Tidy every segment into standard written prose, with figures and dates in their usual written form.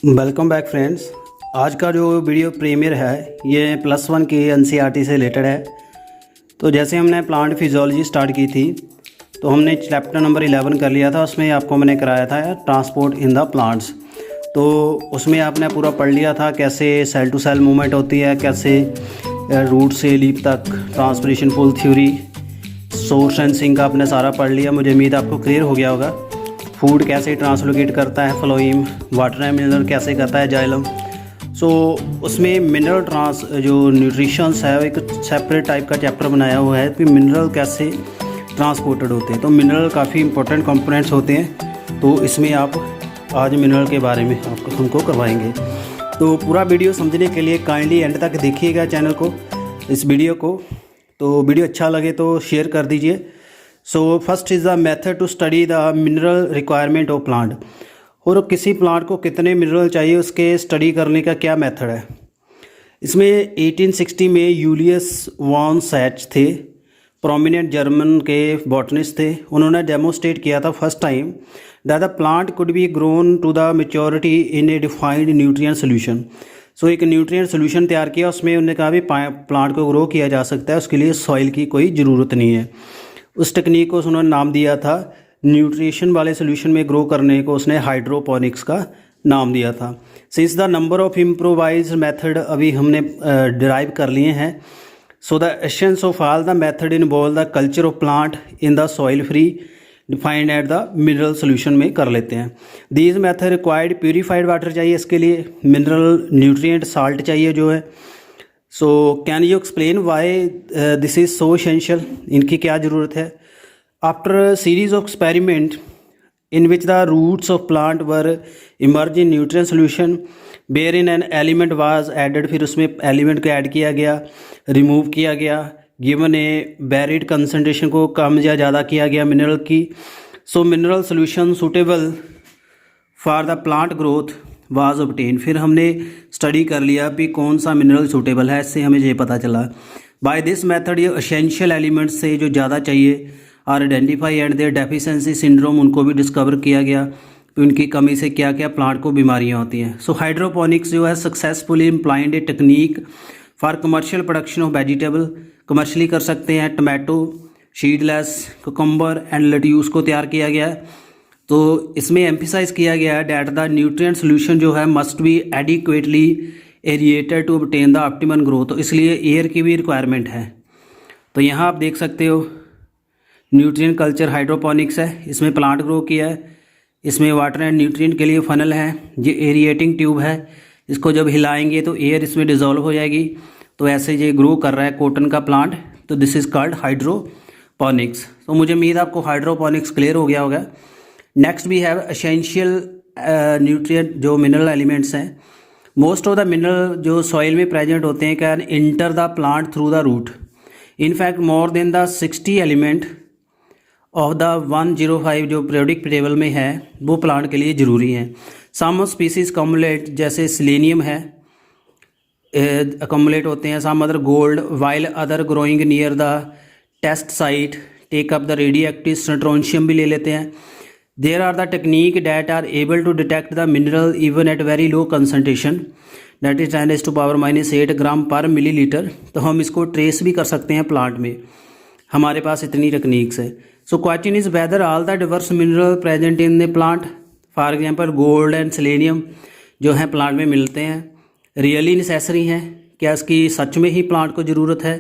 Welcome back friends. आज का जो वीडियो प्रीमियर है ये +1 के एनसीईआरटी से रिलेटेड है। तो जैसे हमने प्लांट फिजियोलॉजी स्टार्ट की थी तो हमने चैप्टर नंबर 11 कर लिया था। उसमें आपको मैंने कराया था ट्रांसपोर्ट इन द प्लांट्स। तो उसमें आपने पूरा पढ़ लिया था कैसे सेल टू सेल मूवमेंट होती है, कैसे रूट से लीफ तक transpiration pull theory, source and sink आपने सारा पढ़ लिया। मुझे उम्मीद आपको क्लियर हो गया होगा। फूड कैसे ट्रांसलोकेट करता है फ्लोइम, वाटर एंड मिनरल कैसे करता है जाइलम। सो उसमें मिनरल जो न्यूट्रिशंस है एक सेपरेट टाइप का चैप्टर बनाया हुआ है कि मिनरल कैसे ट्रांसपोर्टेड होते हैं। तो मिनरल काफ़ी इंपॉर्टेंट कंपोनेंट्स होते हैं, तो इसमें आप आज मिनरल के बारे में आपको हमको करवाएंगे। तो पूरा वीडियो समझने के लिए काइंडली एंड तक देखिएगा चैनल को, इस वीडियो को। तो वीडियो अच्छा लगे तो शेयर कर दीजिए। So first is the method to study the mineral requirement of plant. और किसी प्लांट को कितने मिनरल चाहिए उसके स्टडी करने का क्या मेथड है। इसमें 1860 में यूलियस वॉन सैच थे, प्रोमिनेंट जर्मन के बॉटनिस्ट थे। उन्होंने डेमोस्ट्रेट किया था first time that the plant could be grown to the maturity in a defined nutrient solution. So एक न्यूट्रिएंट सोल्यूशन तैयार किया, उसमें उन्होंने कहा भी प्लांट को ग्रो किया जा सकता है, उसके लिए सॉइल की कोई ज़रूरत नहीं है। उस टेक्निक को उन्होंने नाम दिया था, न्यूट्रिशन वाले सोल्यूशन में ग्रो करने को उसने हाइड्रोपोनिक्स का नाम दिया था। Since the number of improvise method अभी हमने डिराइव कर लिए हैं। So the essence of all the method involve the culture of plant in the soil free defined at the mineral solution में कर लेते हैं। These method required purified water चाहिए, इसके लिए मिनरल न्यूट्रिएंट साल्ट चाहिए जो है। So can you explain why this is so essential, इनकी क्या ज़रूरत है। After series of experiment in which the roots of plant were emerge in nutrient solution where in an element was added, फिर उसमें element को add किया गया, remove किया गया, गिवन ए बैरिड कंसनट्रेशन को कम या ज़्यादा किया गया मिनरल की। So mineral solution suitable for the plant growth was obtain. फिर हमने स्टडी कर लिया कि कौन सा मिनरल सूटेबल है, इससे हमें ये पता चला। बाय दिस मेथड ये एसेंशियल एलिमेंट्स से जो ज़्यादा चाहिए are identify and their deficiency syndrome, उनको भी डिस्कवर किया गया कि उनकी कमी से क्या क्या प्लांट को बीमारियां होती हैं। सो हाइड्रोपोनिक्स जो है successfully employed a technique for commercial production of vegetable, commercially कर सकते हैं। Tomato, seedless, cucumber and lettuce को तैयार किया गया है। तो इसमें एम्फिसाइज किया गया है डैट द न्यूट्रिएंट सोल्यूशन जो है must be adequately aerated to obtain the optimum growth. तो इसलिए एयर की भी रिक्वायरमेंट है। तो यहाँ आप देख सकते हो न्यूट्रिएंट कल्चर हाइड्रोपोनिक्स है, इसमें प्लांट ग्रो किया है, इसमें वाटर एंड न्यूट्रिएंट के लिए फनल है, ये एरिएटिंग ट्यूब है, इसको जब हिलाएंगे तो एयर इसमें डिजोल्व हो जाएगी। तो ऐसे ये ग्रो कर रहा है कॉटन का प्लांट, तो दिस इज़ कॉल्ड हाइड्रोपोनिक्स। तो मुझे उम्मीद आपको हाइड्रोपोनिक्स क्लियर हो गया होगा। Next we have essential nutrient जो मिनरल एलिमेंट्स हैं। मोस्ट ऑफ द मिनरल जो सॉइल में प्रेजेंट होते हैं can enter the plant through the root. In fact more than the 60 element of the 105 जो पीरियोडिक टेबल में है वो प्लांट के लिए ज़रूरी हैं। सम स्पीसीज कम्युलेट, जैसे सिलेनियम है अकोमुलेट होते हैं, some other gold, while other growing near the test site take up the radioactive strontium भी ले लेते हैं। There are the technique that are able to detect the mineral even at very low concentration, that is 10⁻⁻8 ग्राम पर millilitre. तो हम इसको trace भी कर सकते हैं प्लांट में, हमारे पास इतनी टेक्निक्स है। So question is whether all the Divers mineral present in the plant, for example gold and selenium जो है प्लांट में मिलते हैं, रियली नेसेसरी हैं, क्या इसकी सच में ही प्लांट को ज़रूरत है।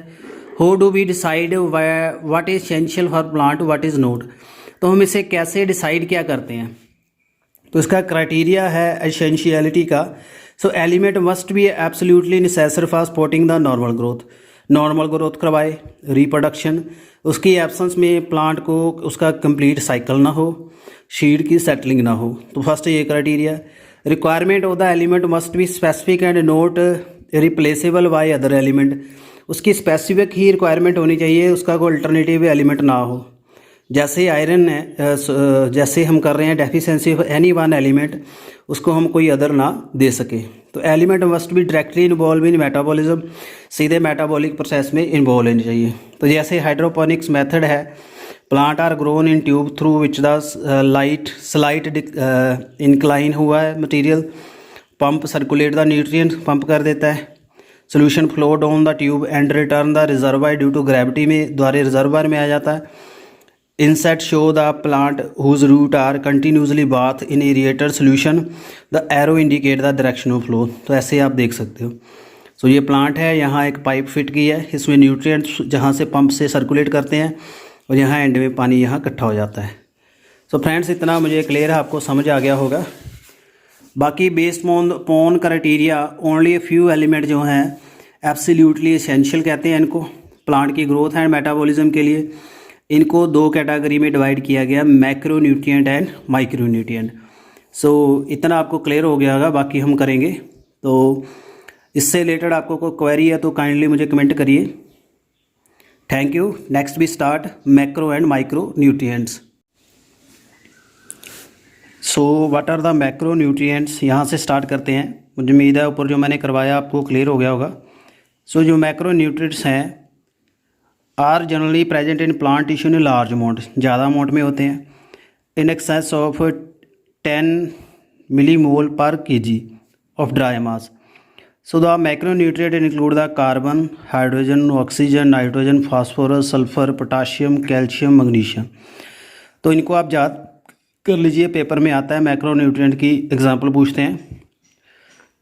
How do we decide what is essential for plant, what is not. तो हम इसे कैसे डिसाइड क्या करते हैं। तो इसका क्राइटेरिया है एसेंशियलिटी का। सो element must be absolutely necessary for supporting the normal growth, normal growth करवाए, रिप्रोडक्शन, उसकी एब्सेंस में प्लांट को उसका कंप्लीट साइकिल ना हो, शीड की सेटलिंग ना हो। तो फर्स्ट ये criteria. Requirement of the element must be specific and not replaceable by other element. उसकी स्पेसिफिक ही रिक्वायरमेंट होनी चाहिए, उसका कोई अल्टरनेटिव एलिमेंट ना हो। जैसे आयरन है, जैसे हम कर रहे हैं deficiency of any one element, उसको हम कोई अदर ना दे सके। तो element must be directly involve in metabolism, सीधे मेटाबॉलिक प्रोसेस में इन्वॉल्व होनी चाहिए। तो जैसे हाइड्रोपोनिक्स मेथड है, plant are grown in tube through which the slight incline हुआ है material, pump circulate the nutrient, pump कर देता है। Solution flow down the tube and return the reservoir due to gravity में द्वारा रिजर्वायर में आ जाता है। Inset show the plant whose root are continuously bath in aerated solution, the arrow indicate the direction of flow. तो ऐसे आप देख सकते हो। सो ये प्लांट है, यहाँ एक पाइप फिट की है, इसमें न्यूट्रिएंट्स जहाँ से पंप से सर्कुलेट करते हैं और यहाँ एंड में पानी यहाँ इकट्ठा हो जाता है। सो फ्रेंड्स, इतना मुझे क्लियर है, आपको समझ आ गया होगा। बाकी based on criteria only a few element जो हैं एब्सोल्युटली एसेंशियल कहते हैं इनको प्लांट की ग्रोथ एंड मेटाबॉलिज्म के लिए। इनको दो कैटेगरी में डिवाइड किया गया, macro nutrient and micro nutrient. So इतना आपको क्लियर हो गया होगा, बाकी हम करेंगे। तो इससे रिलेटेड आपको कोई क्वेरी है तो काइंडली मुझे कमेंट करिए। Thank you. Next we start macro and micro nutrients. So what are the macro nutrients, यहाँ से स्टार्ट करते हैं। मुझे उम्मीद है ऊपर जो मैंने करवाया आपको क्लियर हो गया होगा। सो जो मैक्रो न्यूट्रिएंट्स हैं are generally present in plant tissue in large amount, ज़्यादा अमाउंट में होते हैं, in excess of 10 millimole per KG of dry mass. So the macro nutrient include the carbon, hydrogen, oxygen, nitrogen, phosphorus, sulphur, potassium, calcium, magnesium. तो इनको आप याद कर लीजिए, पेपर में आता है, मैक्रो न्यूट्रिएंट की एग्जांपल पूछते हैं।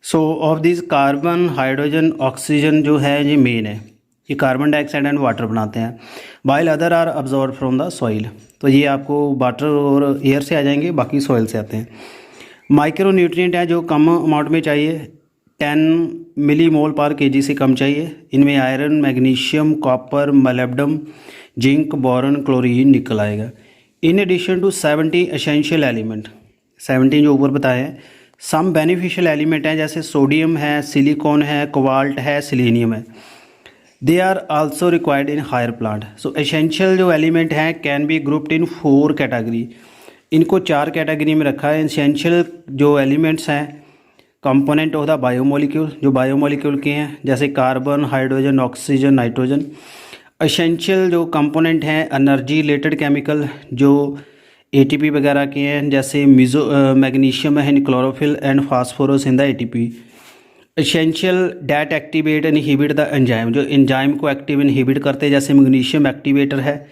सो of this carbon, hydrogen, oxygen जो है ये मेन है, ये कार्बन डाइऑक्साइड एंड वाटर बनाते हैं। While other are absorb from the soil, तो ये आपको वाटर और एयर से आ जाएंगे, बाकी सॉइल से आते हैं। माइक्रो न्यूट्रिएंट है जो कम अमाउंट में चाहिए, 10 मिलीमोल पर केजी से कम चाहिए। इनमें iron, magnesium, copper, molybdenum, zinc, boron, chlorine, nickel आएगा। In addition to 70 essential element, 70 जो ऊपर बताए हैं। सम बेनिफिशियल एलिमेंट हैं जैसे सोडियम है, सिलिकॉन है, कोबाल्ट है, सेलेनियम है। They are also required in higher plant. So essential जो एलिमेंट हैं can be grouped in 4 category, इनको 4 कैटेगरी में रखा है। एसेंशियल जो एलिमेंट्स हैं कंपोनेंट ऑफ द बायोमोलिक्यूल, जो बायोमोलिक्यूल के हैं जैसे carbon, hydrogen, oxygen, nitrogen. Essential जो कंपोनेंट हैं एनर्जी रिलेटेड केमिकल जो एटीपी वगैरह के हैं, जैसे मैग्नीशियम है in chlorophyll and phosphorus in the ATP. Essential that activate and inhibit the enzyme, जो एंजाइम को एक्टिव इनहिबिट करते हैं, जैसे मैग्नीशियम एक्टिवेटर है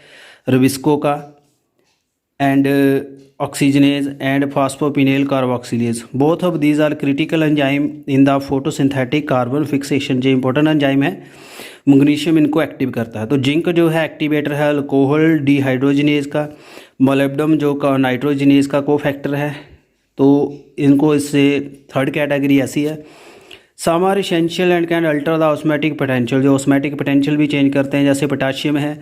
रविस्को का, and oxygenase and phosphoenol carboxylase. Both of these are critical enzyme in the photosynthetic carbon fixation, जो important enzyme है। Magnesium इनको एक्टिव करता है। तो जिंक जो है एक्टिवेटर है अल्कोहल डिहाइड्रोजिनेज का, मोलिब्डेनम जो का नाइट्रोजिनेज का कोफैक्टर है। तो इनको इससे 3rd कैटेगरी ऐसी है। Some are essential and can alter the osmotic potential, जो ऑस्मैटिक पोटेंशियल भी चेंज करते हैं, जैसे पोटाशियम है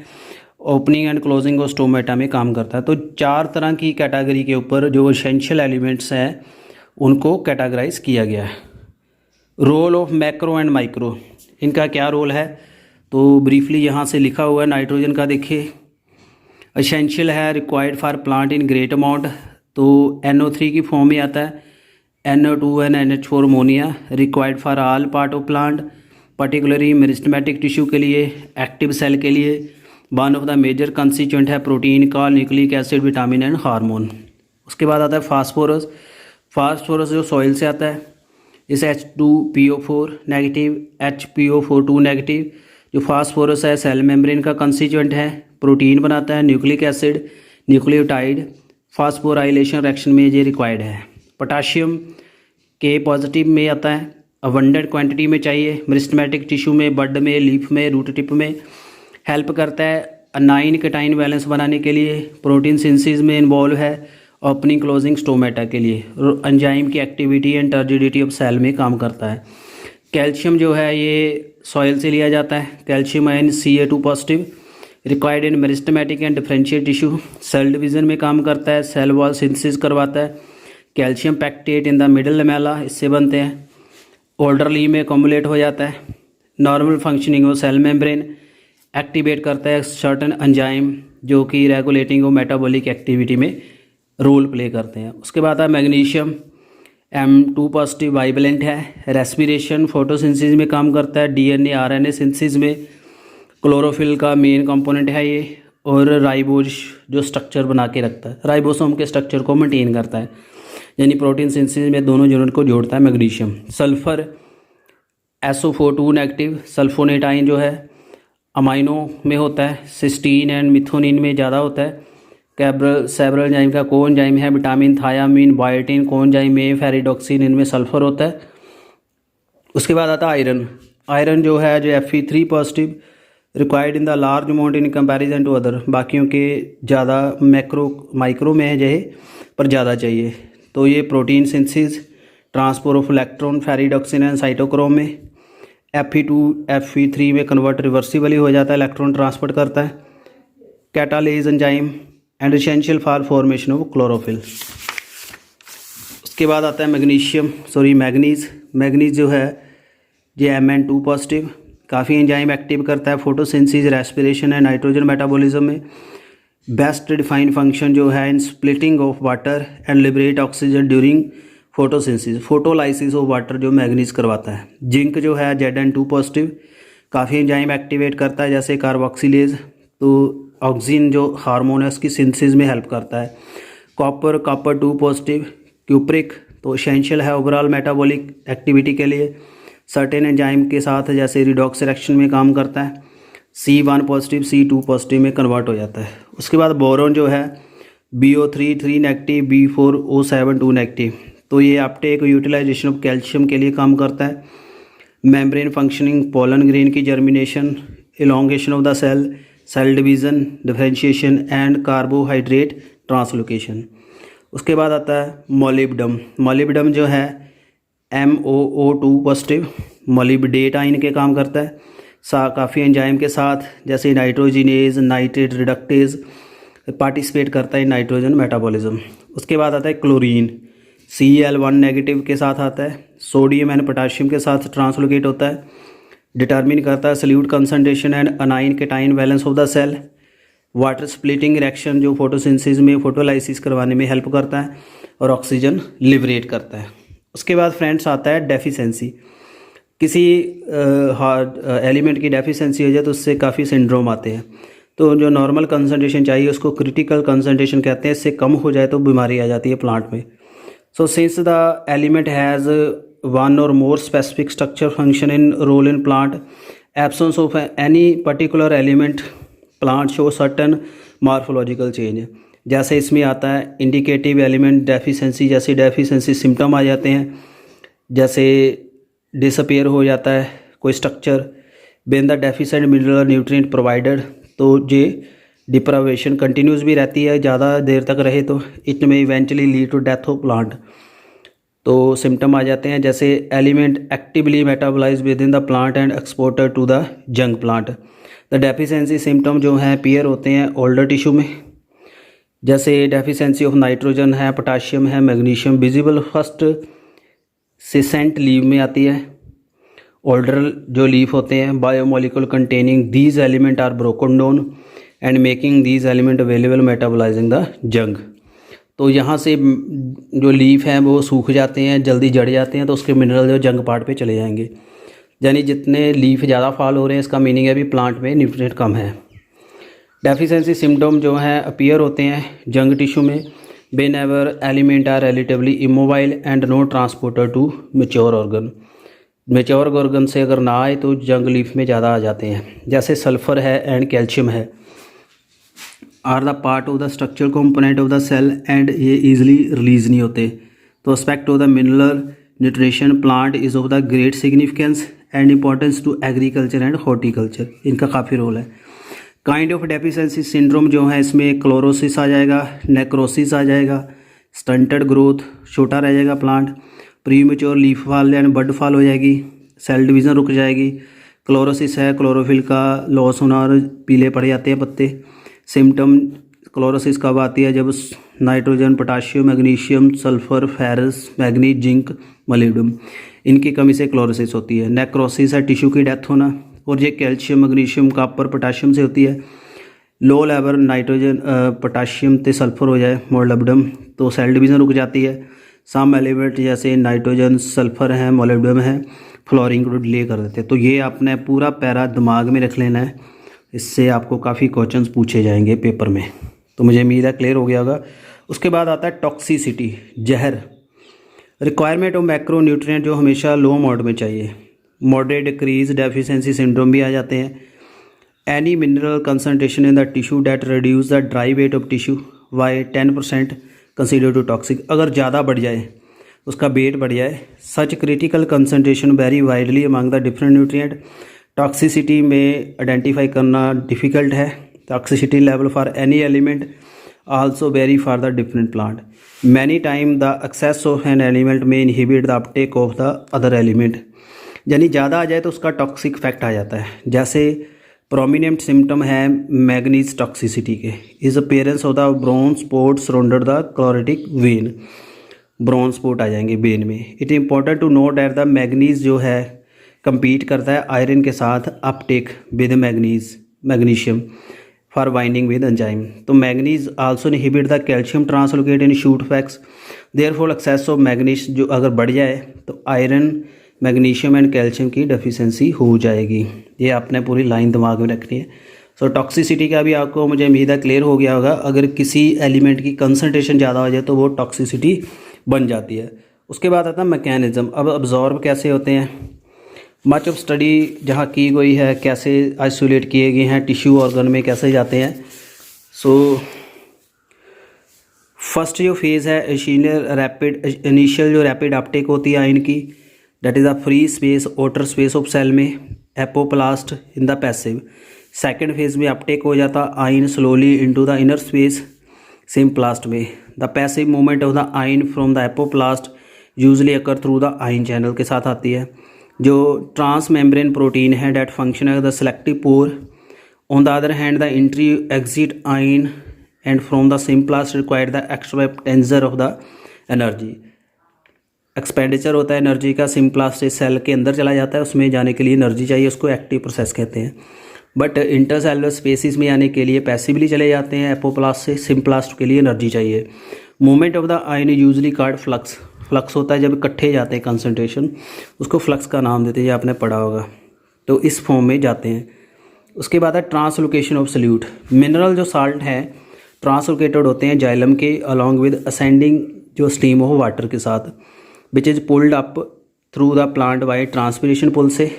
opening and closing of stomata में काम करता है। तो 4 तरह की कैटेगरी के ऊपर जो एसेंशियल एलिमेंट्स हैं उनको कैटेगराइज किया गया है। Role of macro and micro, इनका क्या रोल है तो ब्रीफली यहाँ से लिखा हुआ है। नाइट्रोजन का देखिए, एसेंशियल है, required for plant in great amount, तो NO3 की फॉर्म में आता है। NO2 and NH4 ammonia, required for all part of plant, particularly meristematic tissue के लिए, एक्टिव सेल के लिए। One of the major constituent है प्रोटीन का, nucleic acid, vitamin and hormone. उसके बाद आता है फास्फोरस। फास्फोरस जो सॉइल से आता है, इस H2PO4 नेगेटिव, HPO4 नेगेटिव। जो फास्फोरस है सेल मेम्ब्रेन का कंस्टिट्यूएंट है, प्रोटीन बनाता है, nucleic acid, nucleotide, phosphorylation reaction में ये रिक्वायर्ड है। पोटाशियम के पॉजिटिव में आता है, अबंडेंट क्वांटिटी में चाहिए, मेरिस्टेमेटिक टिश्यू में, बड में, लीफ में, रूट टिप में। हेल्प करता है अनाइन कैटाइन बैलेंस बनाने के लिए, प्रोटीन सिंथेसिस में इन्वॉल्व है, ओपनिंग क्लोजिंग स्टोमेटा के लिए, एंजाइम की activity and turgidity of cell में काम करता है। कैल्शियम जो है ये सॉइल से लिया जाता है, calcium ion Ca2 positive, required in meristematic and differentiate tissue, cell division में काम करता है, सेल वॉल सिंथेसिस करवाता है। Calcium pectate in the middle lamella, इससे बनते हैं। ओल्डर लीफ में अकोमुलेट हो जाता है। Normal functioning of cell membrane, activate करता है सर्टन एंजाइम जो कि रेगुलेटिंग और मेटाबॉलिक एक्टिविटी में रोल प्ले करते हैं। उसके बाद है मैग्नीशियम, M2 पॉजिटिव बाइवेलेंट है, रेस्पिरेशन, फोटोसिंथेसिस में काम करता है, DNA RNA सिंथेसिस में, क्लोरोफिल का मेन कंपोनेंट है ये, और राइबोज जो स्ट्रक्चर बना के रखता है, राइबोसोम के स्ट्रक्चर को मेंटेन करता है। यानी प्रोटीन सिंथेसिस में दोनों यूनिट को जोड़ता है magnesium. Sulphur SO4 negative, sulphonate ion जो है अमाइनो में होता है, सिस्टीन एंड मिथोनिन में ज़्यादा होता है। कैब्रल सेब्रल एंजाइम का कोएंजाइम है, विटामिन थायामीन बायोटिन कोएंजाइम में, फेरिडोक्सिन इनमें सल्फर होता है। उसके बाद आता है आयरन। आयरन जो है जो Fe3 positive required in the large amount in comparison to other, बाकियों के ज़्यादा माइक्रो में है जहे पर ज़्यादा चाहिए। तो ये protein synthesis, transport of electron, ferredoxin and cytochrome में। Fe2 Fe3 में कन्वर्ट रिवर्सिबली हो जाता है, इलेक्ट्रॉन ट्रांसपोर्ट करता है। Catalase enzyme and essential for formation of chlorophyll. उसके बाद आता है मैग्नीज। मैग्नीज जो है ये Mn2 पॉजिटिव, काफ़ी एंजाइम एक्टिव करता है photosynthesis, respiration and nitrogen metabolism में। बेस्ट डिफाइंड फंक्शन जो है in splitting of water and liberate oxygen during photosynthesis, photolysis of water जो मैग्नीज करवाता है। जिंक जो है Zn2 पॉजिटिव, काफ़ी एंजाइम एक्टिवेट करता है जैसे कार्बोक्सिलेज, तो ऑक्सीजन जो हार्मोन है उसकी सिंथेसिस में हेल्प करता है। कॉपर 2 पॉजिटिव, क्यूप्रिक तो एसेंशियल है ओवरऑल मेटाबॉलिक एक्टिविटी के लिए, सर्टेन एंजाइम के साथ जैसे रिडॉक्स रिएक्शन में काम करता है। C1 पॉजिटिव C2 पॉजिटिव में कन्वर्ट हो जाता है। उसके बाद बोरोन जो है BO3 3 नेगेटिव, B4O7 2 नेगेटिव, तो ये अपटेक यूटिलाइजेशन ऑफ कैल्शियम के लिए काम करता है। मेम्ब्रेन फंक्शनिंग, पोलन ग्रेन की germination, elongation of the cell division, differentiation and carbohydrate translocation. उसके बाद आता है मोलिब्डम जो है MOO2 पॉजिटिव, मोलिब्डेट आयन के काम करता है। काफ़ी एंजाइम के साथ जैसे नाइट्रोजिनेज, नाइट्रेट रिडक्टेज पार्टिसिपेट करता है नाइट्रोजन मेटाबॉलिज्म। उसके बाद आता है क्लोरीन, Cl1 नेगेटिव के साथ आता है, सोडियम एंड पोटाशियम के साथ ट्रांसलोकेट होता है, डिटर्मिन करता है solute concentration and anion cation balance of the cell. Water splitting reaction जो फोटोसिंथेसिस में फोटोलाइसिस करवाने में हेल्प करता है और ऑक्सीजन लिबरेट करता है। उसके बाद फ्रेंड्स आता है डेफिशिएंसी। किसी एलिमेंट की डेफिशिएंसी हो जाए तो उससे काफ़ी सिंड्रोम आते हैं। तो जो नॉर्मल कंसंट्रेशन चाहिए उसको क्रिटिकल कंसंट्रेशन कहते हैं, इससे कम हो जाए तो बीमारी आ जाती है प्लांट में। So since the element has one or more specific structure function in role in plant, absence of any particular element plant show certain morphological change। जैसे इसमें आता है इंडिकेटिव एलिमेंट डेफिशिएंसी, जैसे डेफिशिएंसी सिम्टम आ जाते हैं, जैसे डिसअपीयर हो जाता है कोई structure, Ben the deficient mineral nutrient provided, तो ये डिप्रावेशन कंटिन्यूस भी रहती है, ज़्यादा देर तक रहे तो it may eventually lead to death of plant. तो सिम्टम आ जाते हैं जैसे element actively metabolise within the plant and exported to the young plant. The deficiency symptom जो हैं अपीयर होते हैं ओल्डर टिश्यू में, जैसे डेफिशिएंसी ऑफ नाइट्रोजन है, पोटाशियम है, magnesium visible first senescent leave में आती है। ओल्डर जो लीफ होते हैं biomolecule containing these element are broken down and making these element available metabolising the जंग। तो यहाँ से जो लीफ हैं वो सूख जाते हैं, जल्दी जड़ जाते हैं, तो उसके मिनरल जो जंग पार्ट पे चले जाएंगे। यानी जितने लीफ ज़्यादा फॉल हो रहे हैं इसका मीनिंग है भी प्लांट में न्यूट्रिएंट कम है। डेफिशिएंसी सिम्टम जो हैं अपीयर होते हैं जंग टिश्यू में whenever element are relatively immobile and no transporter to mature organ. Mature organ से अगर ना आए तो जंग लीफ में ज़्यादा आ जाते हैं, जैसे सल्फ़र है एंड कैल्शियम है, are the part of the structural component of the cell and ये ईजिली रिलीज नहीं होते। तो aspect of the mineral nutrition plant is of the great significance and importance to agriculture and horticulture, इनका काफ़ी role है। Kind of deficiency syndrome जो है इसमें क्लोरोसिस आ जाएगा, नेक्रोसिस आ जाएगा, स्टंटेड ग्रोथ, छोटा रह जाएगा plant, premature leaf fall and bud fall हो जाएगी, सेल डिवीज़न रुक जाएगी। क्लोरोसिस है क्लोरोफिल का लॉस होना और पीले पड़ जाते हैं पत्ते। सिम्टम क्लोरोसिस कब आती है? जब nitrogen, potassium, magnesium, sulphur, ferrous, manganese, zinc, molybdenum इनकी कमी से क्लोरोसिस होती है। नेक्रोसिस है टिश्यू की डेथ होना, और ये कैल्शियम, मैग्नीशियम, कॉपर, पोटाशियम से होती है। लो लेवल नाइट्रोजन, पोटाशियम ते सल्फर हो जाए मोलिब्डेनम तो सेल डिवीज़न रुक जाती है। सम एलिमेंट जैसे नाइट्रोजन, सल्फर है, मोलिब्डेनम है, फ्लोरिंग को डिले कर देते हैं। तो ये आपने पूरा पैरा दिमाग में रख लेना है, इससे आपको काफ़ी क्वेश्चंस पूछे जाएंगे पेपर में। तो मुझे उम्मीद है क्लियर हो गया होगा। उसके बाद आता है टॉक्सिसिटी, जहर। रिक्वायरमेंट ऑफ मैक्रो न्यूट्रिएंट जो हमेशा लो मोड में चाहिए। मॉडरेट डिक्रीज डेफिशिएंसी सिंड्रोम भी आ जाते हैं। Any mineral concentration in the tissue that reduce the dry weight of tissue by 10% consider to toxic. अगर ज़्यादा बढ़ जाए, उसका वेट बढ़ जाए, such critical concentration very widely among the different nutrient. Toxicity में आइडेंटिफाई करना डिफ़िकल्ट है। Toxicity level for any element also very for the different plant. Many time the excess of an element में inhibit the uptake of the other element. यानी ज़्यादा आ जाए तो उसका toxic effect आ जाता है। जैसे प्रोमिनेंट सिम्टम है मैग्नीज टॉक्सिसिटी के, is appearance of the brown spot surrounded the chlorotic vein. Brown spot आ जाएंगे वेन में। It important to note that the manganese जो है compete करता है आयरन के साथ uptake with magnesium for binding with enzyme. तो manganese also inhibit the calcium translocate in shoot fax. Therefore excess of manganese जो अगर बढ़ जाए तो आयरन, मैग्नीशियम एंड कैल्शियम की डेफिशिएंसी हो जाएगी। ये आपने पूरी लाइन दिमाग में रखनी है। सो टॉक्सिसिटी का भी आपको मुझे उम्मीद है क्लियर हो गया होगा। अगर किसी एलिमेंट की कंसनट्रेशन ज़्यादा हो जाए तो वो टॉक्सिसिटी बन जाती है। उसके बाद आता है मैकेनिज़्म। अब अब्जॉर्ब कैसे होते हैं। मच ऑफ स्टडी जहाँ की गई है, कैसे आइसोलेट किए गए हैं, टिश्यू ऑर्गन में कैसे जाते हैं। सो फर्स्ट जो फेज़ है इनिशियल जो रैपिड अपटेक होती है आयन की, that is a free space outer space of cell में, apoplast in the passive. Second phase में अपटेक हो जाता ion slowly into the inner space symplast में। The passive movement of the ion from the apoplast usually occur through the ion channel के साथ आती है। जो ट्रांस मेम्ब्रेन प्रोटीन है डेट फंक्शन है the selective pore. On the other hand the entry exit ion and from the symplast required the expenditure of the energy. Expenditure होता है energy का, सिम्प्लास्ट से सेल के अंदर चला जाता है, उसमें जाने के लिए एनर्जी चाहिए, उसको एक्टिव प्रोसेस कहते हैं। बट इंटरसेलुलर स्पेसिस में आने के लिए पैसिवली चले जाते हैं एपोप्लास्ट से, सिम्प्लास्ट के लिए एनर्जी चाहिए। Movement of the ion usually called flux. Flux होता है जब इकट्ठे जाते हैं कंसनट्रेशन, उसको फ्लक्स का नाम देते हैं, ये आपने पढ़ा होगा। तो इस फॉर्म में जाते हैं। उसके बाद है ट्रांसलोकेशन ऑफ सल्यूट। मिनरल जो साल्ट है ट्रांसलोकेटेड होते हैं जाइलम के अलॉन्ग विद असेंडिंग जो स्टीम हो वाटर के साथ, which is pulled up through the plant by transpiration pull से।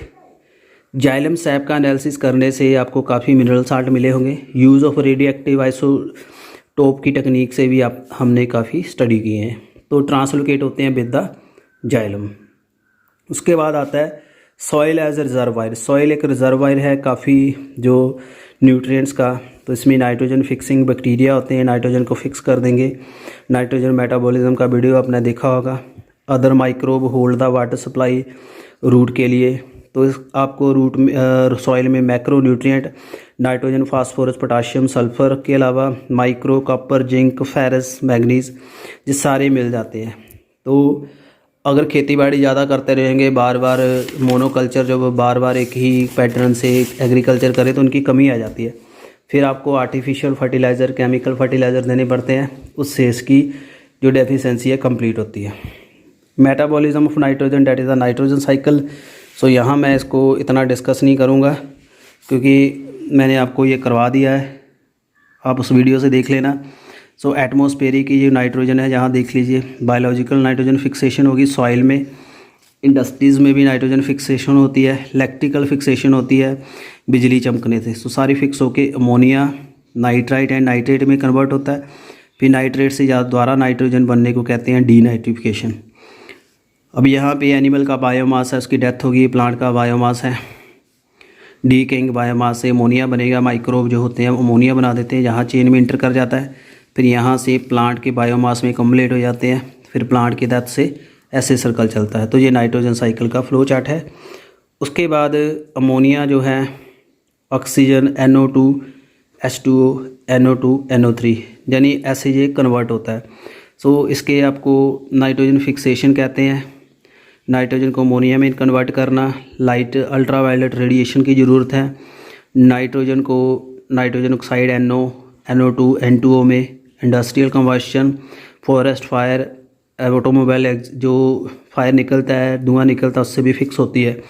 जाइलम सैप का एनालिसिस करने से आपको काफ़ी मिनरल साल्ट मिले होंगे। Use of radio active isotope की टेक्निक से भी हमने काफ़ी स्टडी किए हैं। तो ट्रांसलोकेट होते हैं विद द जाइलम। उसके बाद आता है soil as a reservoir. Soil एक रिजर्वायर है काफ़ी जो न्यूट्रिएंट्स का, तो इसमें नाइट्रोजन फिक्सिंग बैक्टीरिया होते हैं, नाइट्रोजन को फिक्स कर देंगे। नाइट्रोजन मेटाबॉलिज्म का वीडियो आपने देखा होगा। Other microbe hold the water supply root के लिए। तो आपको रूट में सॉइल में macro nutrient nitrogen, phosphorus, potassium, sulphur के अलावा micro copper, zinc, ferrous, manganese ये सारे मिल जाते हैं। तो अगर खेतीबाड़ी ज़्यादा करते रहेंगे, बार बार मोनोकल्चर जब बार बार एक ही पैटर्न से एग्रीकल्चर करें तो उनकी कमी आ जाती है। फिर आपको आर्टिफिशियल फर्टिलाइज़र, केमिकल फर्टिलाइज़र देने पड़ते हैं, उससे इसकी जो डेफिशिएंसी है कंप्लीट होती है। Metabolism of nitrogen that is the nitrogen cycle. So यहाँ मैं इसको इतना डिस्कस नहीं करूँगा क्योंकि मैंने आपको ये करवा दिया है, आप उस वीडियो से देख लेना। सो एटमॉस्फेरिक की जो नाइट्रोजन है, जहाँ देख लीजिए बायोलॉजिकल नाइट्रोजन फिक्सेशन होगी सॉइल में, इंडस्ट्रीज़ में भी नाइट्रोजन फिक्सेशन होती है, इलेक्ट्रिकल फिक्सेशन होती है बिजली चमकने से। सो सारी फिक्स होके अमोनिया नाइट्राइट एंड नाइट्रेट में कन्वर्ट होता है। फिर नाइट्रेट से दोबारा नाइट्रोजन बनने को कहते हैं डीनाइट्रिफिकेशन। अब यहाँ पे एनिमल का बायोमास है, उसकी डेथ होगी, प्लांट का बायोमास है, डीकेइंग बायोमास से अमोनिया बनेगा। माइक्रोब जो होते हैं अमोनिया बना देते हैं, यहाँ चेन में इंटर कर जाता है, फिर यहाँ से प्लांट के बायोमास में कम्युलेट हो जाते हैं, फिर प्लांट की डेथ से ऐसे सर्कल चलता है। तो ये नाइट्रोजन साइकिल का फ्लो चार्ट है। उसके बाद अमोनिया जो है oxygen NO2 H2O NO2 NO3 यानी ऐसे ये कन्वर्ट होता है। सो इसके आपको नाइट्रोजन फिक्सेशन कहते हैं। नाइट्रोजन को अमोनिया में कन्वर्ट करना, लाइट अल्ट्रावायलेट रेडिएशन की ज़रूरत है। नाइट्रोजन को नाइट्रोजन ऑक्साइड NO2 N2O में, industrial combustion, forest fire, automobile जो फायर निकलता है, धुआं निकलता है, उससे भी फिक्स होती है।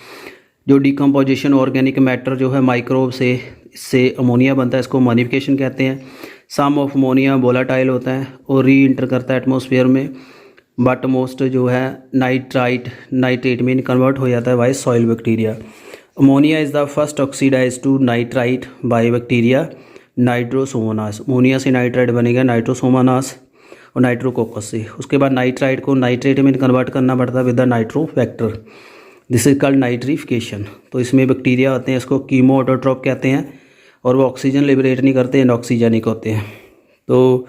जो डिकम्पोजिशन ऑर्गेनिक मैटर जो है माइक्रोब से, इससे अमोनिया बनता है, इसको मॉडिफिकेशन कहते हैं। सम ऑफ अमोनिया वोलाटाइल होता है और री इंटर करता है एटमॉस्फेयर में। बट मोस्ट जो है नाइट्रेट में कन्वर्ट हो जाता है by soil bacteria. Ammonia is the first oxidise to nitrite by bacteria Nitrosomonas. Ammonia से नाइट्राइट बनेगा नाइट्रोसोमोनास और नाइट्रोकोकस से। उसके बाद नाइट्राइट को नाइट्रेट में कन्वर्ट करना पड़ता है with the nitro factor, this is called nitrification. तो इसमें बैक्टीरिया होते हैं, इसको कीमो ऑटोट्रॉप कहते हैं, और वो ऑक्सीजन लिबरेट नहीं करते, एंडऑक्सीजनिक होते हैं। तो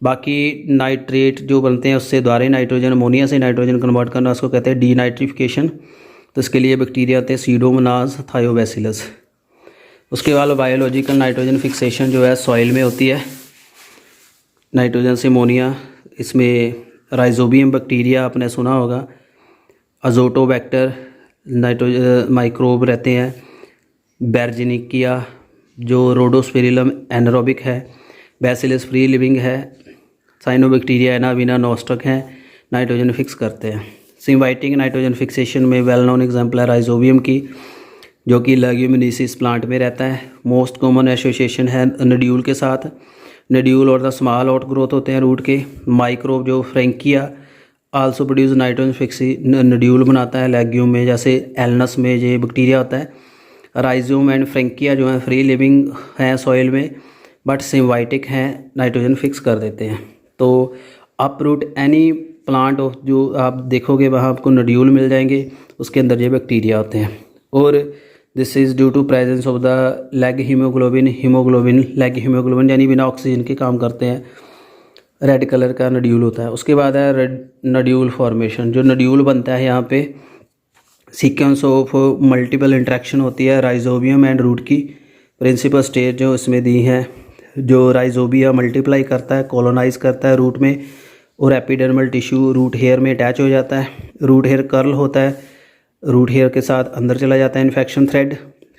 बाकी नाइट्रेट जो बनते हैं उससे द्वारा नाइट्रोजन, अमोनिया से नाइट्रोजन कन्वर्ट करना, उसको कहते हैं डीनाइट्रिफिकेशन। तो इसके लिए बैक्टीरिया होते हैं सीडोमोनास, थायोबैसिलस। उसके बाद बायोलॉजिकल नाइट्रोजन फिक्सेशन जो है सॉइल में होती है नाइट्रोजन से अमोनिया। इसमें राइजोबियम बैक्टीरिया आपने सुना होगा, अजोटोबैक्टर नाइट्रोजन माइक्रोब रहते हैं, बेर्जिनिकिया जो रोडोस्पेरिलम एनारोबिक है, बैसिलस फ्री लिविंग है, साइनोबैक्टीरिया एनाविना नोस्टक हैं, नाइट्रोजन फिक्स करते हैं। सिम्बायोटिक नाइट्रोजन फिक्सेशन में वेल नोन एग्जाम्पल है राइजोबियम की, जो कि लेग्यूमिनेसिस प्लांट में रहता है। मोस्ट कॉमन एसोसिएशन है नड्यूल के साथ, नड्यूल और द स्मॉल आउट ग्रोथ होते हैं रूट के। माइक्रोब जो फ्रेंकिया आल्सो प्रोड्यूस नाइट्रोजन फिक्सी, नड्यूल बनाता है लेग्यूम में, जैसे एलनस में ये बैक्टीरिया होता है। राइजोम एंड फ्रेंकिया जो है फ्री लिविंग हैं सॉइल में, बट सिम्बायोटिक हैं, नाइट्रोजन फिक्स कर देते हैं। तो अपरूट एनी प्लांट ऑफ जो आप देखोगे वहाँ आपको नड्यूल मिल जाएंगे, उसके अंदर ये बैक्टीरिया होते हैं। और this is due to presence of the leg haemoglobin, leg haemoglobin यानी बिना ऑक्सीजन के काम करते हैं। रेड कलर का नड्यूल होता है। उसके बाद है रेड नड्यूल फॉर्मेशन, जो नड्यूल बनता है यहाँ पे सीक्वेंस ऑफ मल्टीपल इंटरेक्शन होती है राइजोबियम एंड रूट की। प्रिंसिपल स्टेज जो इसमें दी है, जो राइजोबिया मल्टीप्लाई करता है, कॉलोनाइज करता है रूट में, और एपिडर्मल टिश्यू रूट हेयर में अटैच हो जाता है। रूट हेयर कर्ल होता है, रूट हेयर के साथ अंदर चला जाता है इन्फेक्शन थ्रेड,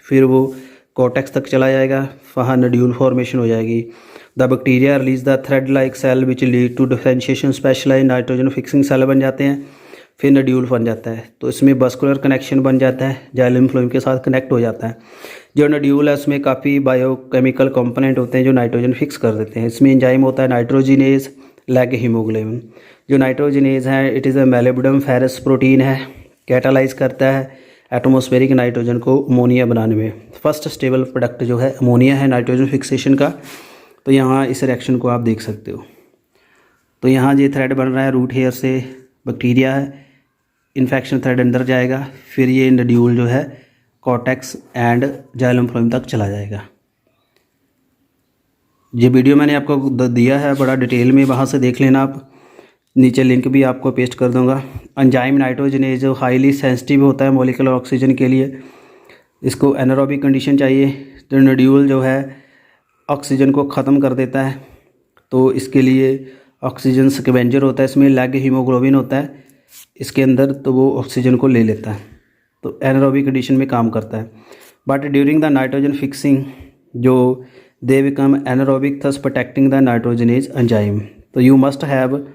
फिर वो कॉर्टेक्स तक चला जाएगा, वहाँ नड्यूल फॉर्मेशन हो जाएगी। The bacteria release the thread like cell which lead to differentiation specialise nitrogen fixing cell बन जाते हैं, फिर नड्यूल बन जाता है। तो इसमें वस्कुलर कनेक्शन बन जाता है, जाइलम फ्लोएम के साथ कनेक्ट हो जाता है। जो नड्यूल है उसमें काफ़ी बायोकेमिकल कंपोनेंट होते हैं जो नाइट्रोजन फिक्स कर देते हैं। इसमें एंजाइम होता है नाइट्रोजिनेज, लेग हीमोग्लोबिन। जो नाइट्रोजिनेज है it is a molybdenum ferrous protein है, कैटालाइज करता है एटमॉस्फेरिक नाइट्रोजन को अमोनिया बनाने में। फर्स्ट स्टेबल प्रोडक्ट जो है अमोनिया है नाइट्रोजन फिक्सेशन का। तो यहाँ इस रिएक्शन को आप देख सकते हो। तो यहाँ ये थ्रेड बन रहा है रूट हेयर से, बैक्टीरिया है, इन्फेक्शन थ्रेड अंदर जाएगा, फिर ये नड्यूल जो है कॉर्टेक्स एंड जाइलम फ्लोएम तक चला जाएगा। ये वीडियो मैंने आपको दिया है बड़ा डिटेल में, वहाँ से देख लेना आप, नीचे लिंक भी आपको पेस्ट कर दूंगा। एंजाइम नाइट्रोजनेज जो हाईली सेंसिटिव होता है मॉलिक्यूलर ऑक्सीजन के लिए, इसको एनारोबिक कंडीशन चाहिए। तो नड्यूल जो है ऑक्सीजन को ख़त्म कर देता है, तो इसके लिए ऑक्सीजन स्कैवेंजर होता है, इसमें लेग हीमोग्लोबिन होता है इसके अंदर, तो वो ऑक्सीजन को ले लेता है, तो एनारोबिक कंडीशन में काम करता है। But during the nitrogen fixing जो they become anaerobic thus protecting the nitrogenase enzyme. तो you must have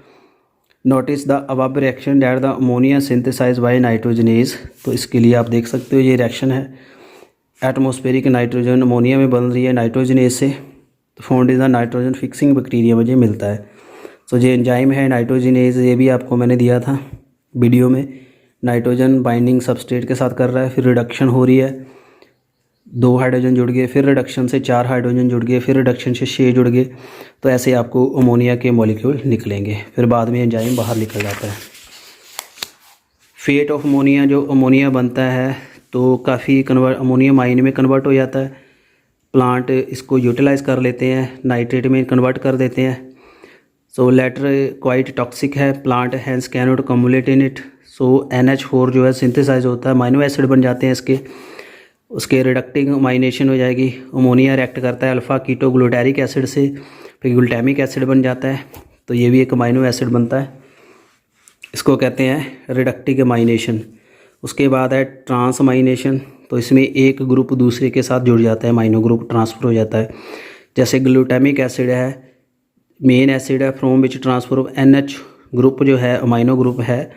notice the above reaction that the ammonia synthesise by nitrogenase. तो इसके लिए आप देख सकते हो ये रिएक्शन है, एटमॉस्फेरिक नाइट्रोजन अमोनिया में बन रही है नाइट्रोजनेज से, तो found is the nitrogen fixing bacteria मुझे मिलता है। तो ये एंजाइम है नाइट्रोजनेज, ये भी आपको मैंने दिया था वीडियो में। नाइट्रोजन बाइंडिंग सबस्ट्रेट के साथ कर रहा है, फिर रिडक्शन हो रही है, 2 हाइड्रोजन जुड़ गए, फिर रिडक्शन से 4 हाइड्रोजन जुड़ गए, फिर रिडक्शन से 6 जुड़ गए। तो ऐसे आपको अमोनिया के मॉलिक्यूल निकलेंगे, फिर बाद में एंजाइम बाहर निकल जाता है। फेट ऑफ अमोनिया, जो अमोनिया बनता है तो काफ़ी अमोनिया माइन में कन्वर्ट हो जाता है, प्लांट इसको यूटिलाइज कर लेते हैं, नाइट्रेट में कन्वर्ट कर देते हैं। सो लेटर क्वाइट टॉक्सिक है, plant hence cannot accumulate in it. So NH4 जो है सिंथेसाइज होता है, अमाइनो एसिड बन जाते हैं इसके, उसके रिडक्टिंग अमाइनेशन हो जाएगी। अमोनिया रिएक्ट करता है अल्फ़ा कीटो ग्लूटारिक एसिड से, फिर ग्लूटामिक एसिड बन जाता है, तो ये भी एक अमाइनो एसिड बनता है, इसको कहते हैं रिडक्टिव अमाइनेशन। उसके बाद है ट्रांस अमाइनेशन, तो इसमें एक ग्रुप दूसरे के साथ जुड़ जाता है, अमाइनो ग्रुप ट्रांसफ़र हो जाता है। जैसे ग्लूटामिक एसिड है, मेन एसिड है from which transfer of NH group जो है अमाइनो ग्रुप है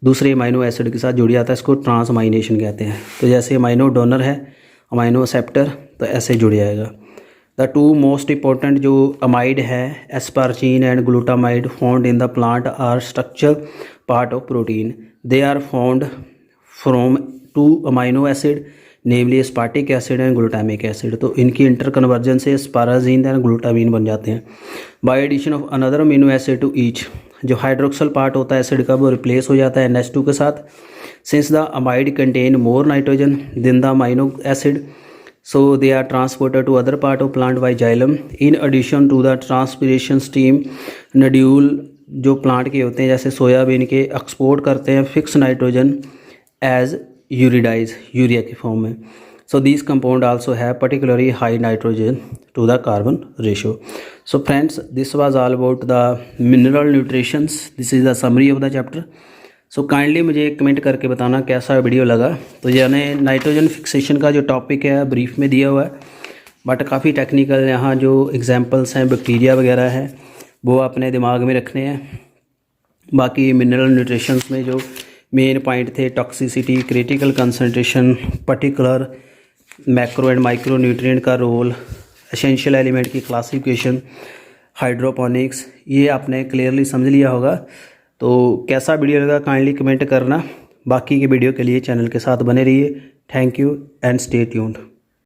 दूसरे अमाइनो एसिड के साथ जुड़ जाता है, इसको ट्रांस अमाइनेशन कहते हैं। तो जैसे अमाइनो डोनर है, अमाइनो एक्सेप्टर, तो ऐसे जुड़ जाएगा। द टू मोस्ट इम्पोर्टेंट जो अमाइड है asparagine and glutamide found in the plant are structure part of protein. They are found from two amino acid namely aspartic acid and glutamic acid. तो इनकी inter conversion से एस्पाराजीन and glutamine बन जाते हैं। By addition of another amino acid to each, जो hydroxyl part होता है acid का वो रिप्लेस हो जाता है NH2 के साथ। Since the amide contain more nitrogen than the amino acid, so they are transported to other part of plant by xylem in addition to the transpiration stream नड्यूल जो प्लांट के होते हैं जैसे सोयाबीन के एक्सपोर्ट करते हैं fix nitrogen as ureides urea की form में। So this compound also have particularly high nitrogen to the carbon ratio. So friends, this was all about the mineral nutritions. This is the summary of the chapter. So kindly मुझे comment करके बताना कैसा video लगा। तो यानी nitrogen fixation का जो topic है ब्रीफ में दिया हुआ है, बट काफ़ी टेक्निकल यहाँ जो एग्जांपल्स हैं बैक्टीरिया वगैरह हैं वो अपने दिमाग में रखने हैं। बाकी मिनरल न्यूट्रिशंस में जो मेन पॉइंट थे toxicity, critical concentration, particular macro and micro nutrient का रोल, एसेंशियल एलिमेंट की क्लासिफिकेशन, हाइड्रोपोनिक्स, ये आपने क्लियरली समझ लिया होगा। तो कैसा वीडियो लगा काइंडली कमेंट करना। बाकी के वीडियो के लिए चैनल के साथ बने रहिए। Thank you and stay tuned.